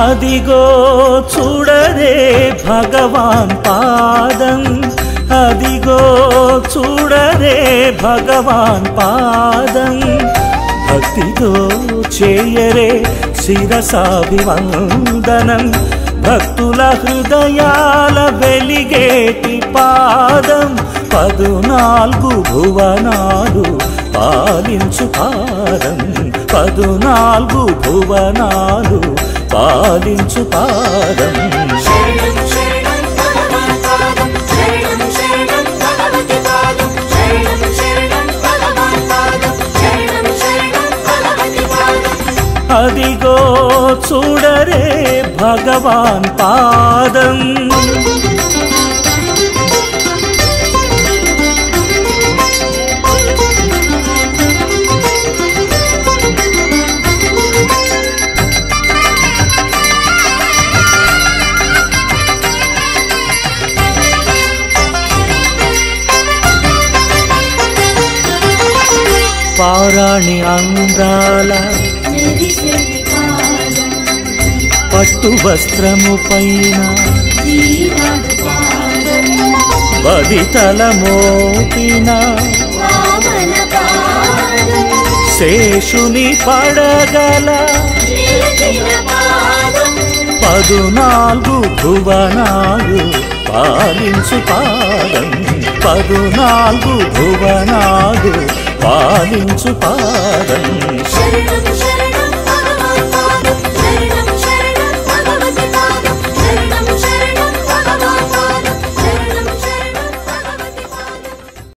అదిగో చూడరే భగవాన్ పాదం, అదిగో చూడరే భగవాన్ పాదం, భక్తితో చేయరే శిరసాభివందనం, భక్తుల హృదయాల వెలిగేటి పాదం, 14 భువనాలు పాలించు పాదం, 14 భువనాలు పాలించు పాదం. శరణం శరణం భగవాన్ పాదం, శరణం శరణం భగవతి పాదం, శరణం శరణం భగవాన్ పాదం, శరణం శరణం భగవతి పాదం. అదిగో చూడరే భగవాన్ పాదం. పారాణి అందాల పట్టు వస్త్రము పైన బదితల మోపిన శేషుని పడగల 14 భువనాలు పాలించు పాదం, 14 భువనాలు పాలించు పాదం. శరణం